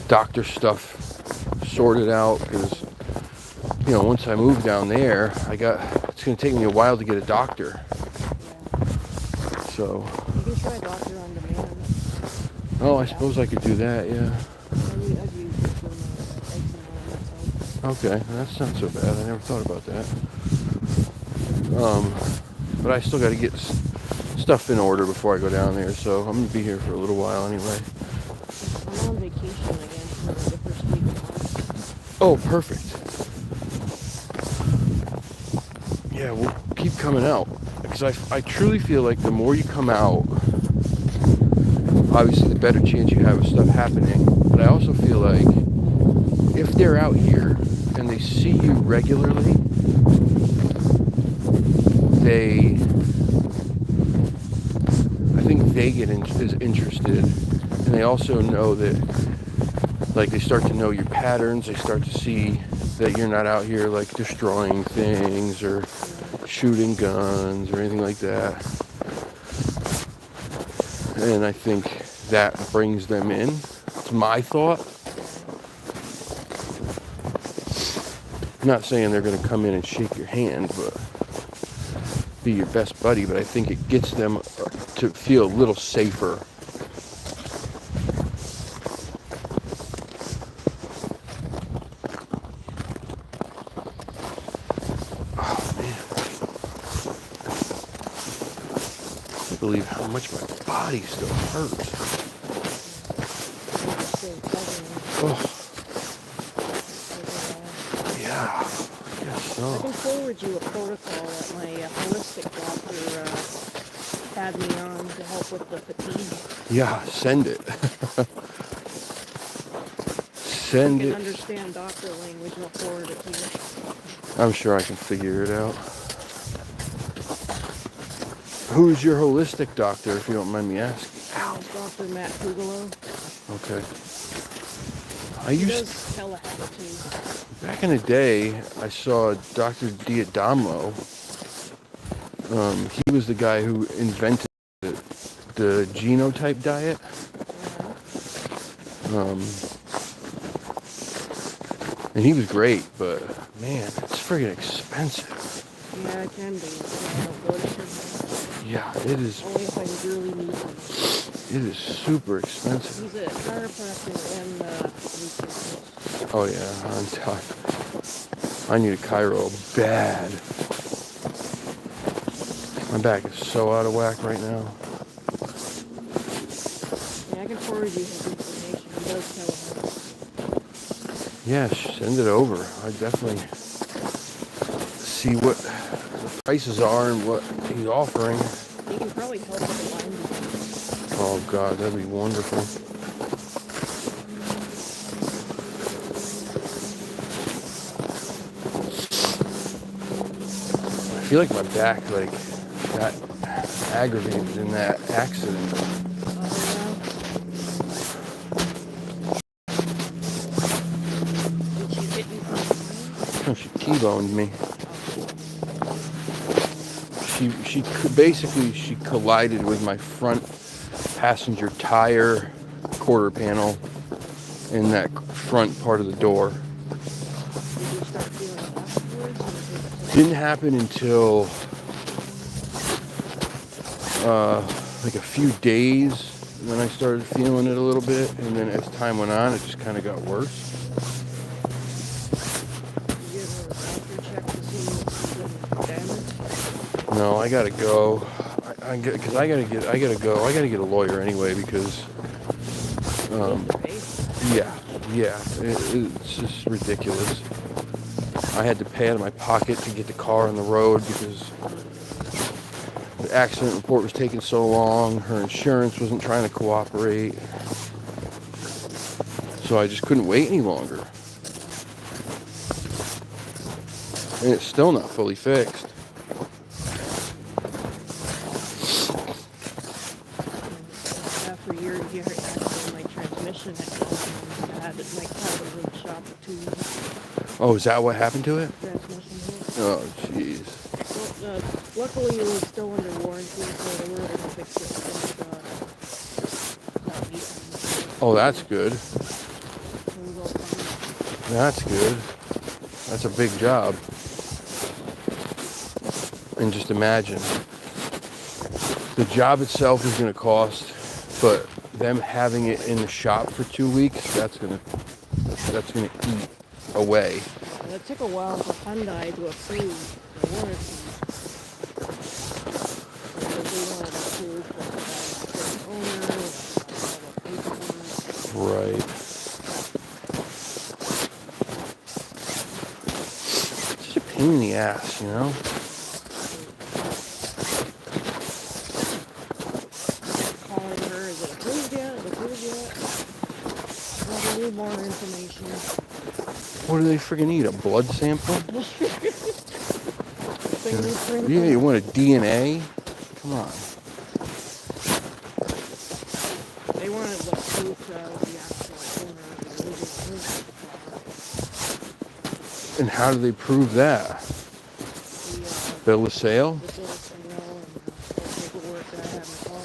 doctor stuff sorted out because, you know, once I move down there, it's going to take me a while to get a doctor. Yeah. So. You can try doctor on demand. Oh, I suppose I could do that, yeah. I've used it for my eczema and Okay, that's not so bad. I never thought about that. But I still got to get stuff in order before I go down there, so I'm going to be here for a little while anyway. I'm on vacation again for the first week of March. Oh, perfect. Yeah, we'll keep coming out. Because I truly feel like the more you come out, obviously the better chance you have of stuff happening. But I also feel like if they're out here and they see you regularly, I think they get interested, and they also know that Like they start to know your patterns. They start to see that you're not out here like destroying things or shooting guns or anything like that. And I think that brings them in. It's my thought. I'm not saying they're going to come in and shake your hand, but be your best buddy. But I think it gets them to feel a little safer. Believe how much my body still hurts. Oh. Yeah. I guess so. I can forward you a protocol that my holistic doctor had me on to help with the fatigue. Yeah, send it. Send I it. can understand doctor language and I'll forward it to you. I'm sure I can figure it out. Who's your holistic doctor, if you don't mind me asking? Dr. Matt Kugalo. Okay. He does telehealth too. Back in the day, I saw Dr. Diadamo. He was the guy who invented the genotype diet. And he was great, but man, it's friggin' expensive. Yeah, it can be. Yeah, it is. Only if I really need them. It is super expensive. He's a chiropractor and nutritionist. Oh yeah, on top. I need a chiro bad. My back is so out of whack right now. Yeah, I can forward you his information. He does telehealth. Yeah, send it over. I definitely see what the prices are and what he's offering. He can probably help with the line. Oh God, that'd be wonderful. I feel like my back got aggravated in that accident. Did she hit you from Oh, she T-boned me. She collided with my front passenger tire quarter panel in that front part of the door. Did you start feeling afterwards? Didn't happen until like a few days. Then I started feeling it a little bit, and then as time went on, it just kind of got worse. Did you have a doctor check to see what damage? No, I gotta go. I gotta get a lawyer anyway because it's just ridiculous. I had to pay out of my pocket to get the car on the road because the accident report was taking so long. Her insurance wasn't trying to cooperate, so I just couldn't wait any longer. And it's still not fully fixed. After a year, you had my transmission I had it my car was in the shop for 2 years. Oh, is that what happened to it? Transmission hit. Oh, jeez. Well, luckily it was still under warranty, so they were able to fix it. About 8 months. Oh, that's good. It was all fine. That's good. That's a big job. And just imagine, the job itself is going to cost, but them having it in the shop for 2 weeks, that's going to eat away. And it took a while for Hyundai to approve the warranty. Because they wanted to approve the owner, all the paperwork. Right. It's just a pain in the ass, you know? Calling her, is it approved yet? Is it approved yet? Well, we need more information. What do they friggin' need? A blood sample? Fingerprint? Yeah, you want a DNA? Come on. They wanted the proof of the actual owner of the original And how do they prove that? Bill of sale? The bill of sale and the paperwork that I have in the car.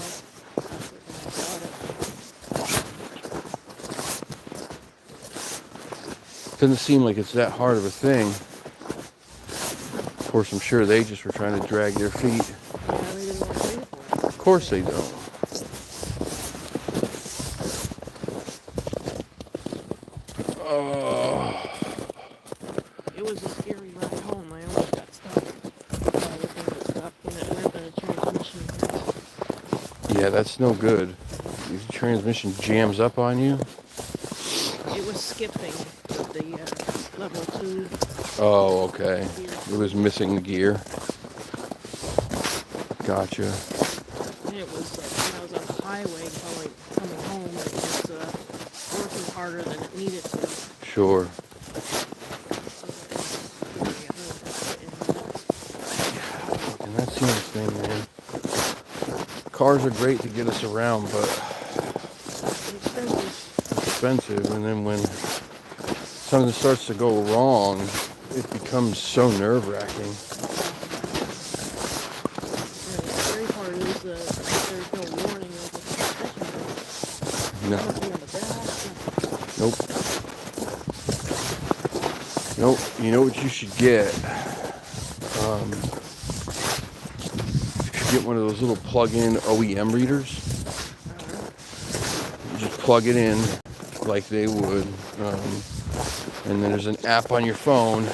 That's when I bought it. Doesn't seem like it's that hard of a thing. Of course, I'm sure they just were trying to drag their feet. Yeah, they didn't want to pay for it. Of course they don't. Oh. It was a scary ride home. I almost got stuck. Everything got stuck when it went in the transmission. Yeah, that's no good. If the transmission jams up on you. It was skipping the level 2. Oh, okay. Gear. It was missing the gear. Gotcha. And it was like when I was on the highway coming home, it was working harder than it needed to. Sure. And that's the other thing, man. Cars are great to get us around, but It's expensive. And then when something starts to go wrong, it becomes so nerve-wracking. the scary part is there's no warning of the transmission. No. Nothing on the back. Nope. Nope. You know what you should get? You should get one of those little plug-in OEM readers. You just plug it in like they would. And then there's an app on your phone,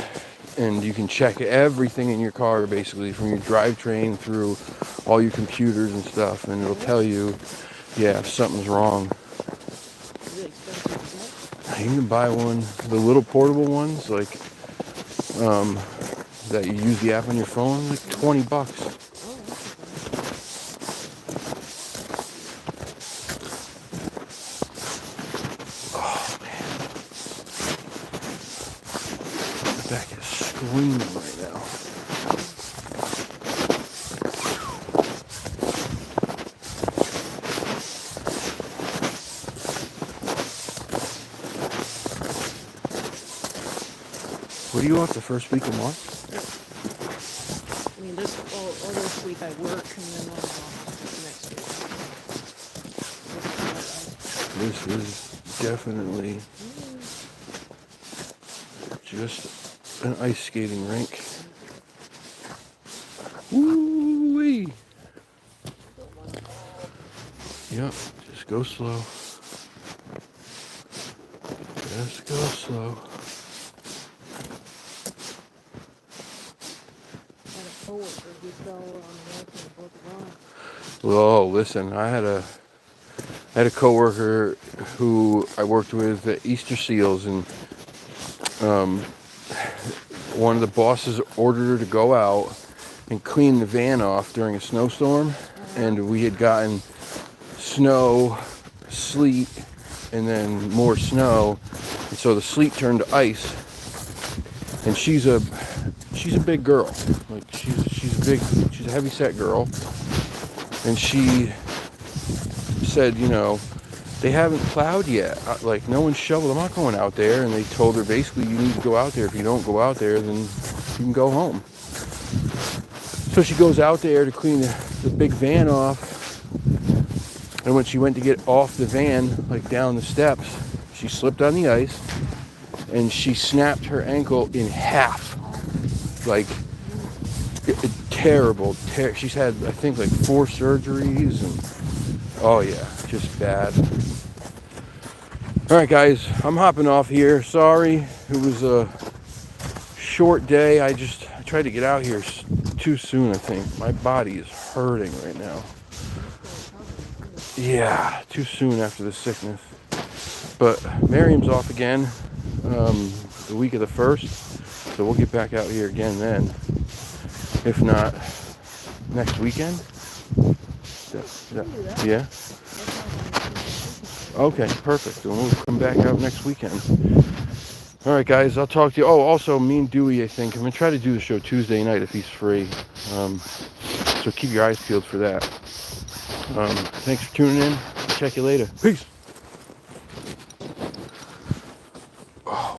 and you can check everything in your car, basically, from your drivetrain through all your computers and stuff, and it'll tell you, yeah, if something's wrong. Is it expensive to get? You can buy one, the little portable ones, like, that you use the app on your phone, like $20. Oh, that's okay. Oh, man. My back is screaming right now. What do you want the first week of March? I mean, all this week I work, and then I'm off next week. This is definitely just an ice skating rink. Woo-wee! Yep, just go slow. Just go slow. I had a coworker who fell on the lake and broke his arm. Oh, listen, I had a coworker who I worked with at Easter Seals, and one of the bosses ordered her to go out and clean the van off during a snowstorm, and we had gotten snow, sleet, and then more snow, and so the sleet turned to ice. And she's a big girl, like she's a heavy set girl, and she said, you know, they haven't plowed yet, like no one's shoveled, I'm not going out there. And they told her basically, you need to go out there. If you don't go out there, then you can go home. So she goes out there to clean the big van off, and when she went to get off the van, like down the steps, she slipped on the ice and she snapped her ankle in half. Like, terrible. She's had, I think, like 4 surgeries, and oh yeah, just bad. All right, guys, I'm hopping off here. Sorry, it was a short day. I tried to get out here too soon, I think. My body is hurting right now. Yeah, too soon after the sickness. But Miriam's off again the week of the 1st, so we'll get back out here again then. If not, next weekend? Yeah? Okay, perfect. Then we'll come back out next weekend. All right, guys, I'll talk to you. Oh, also, me and Dewey, I think, I'm going to try to do the show Tuesday night if he's free. So keep your eyes peeled for that. Thanks for tuning in. Check you later. Peace. Oh.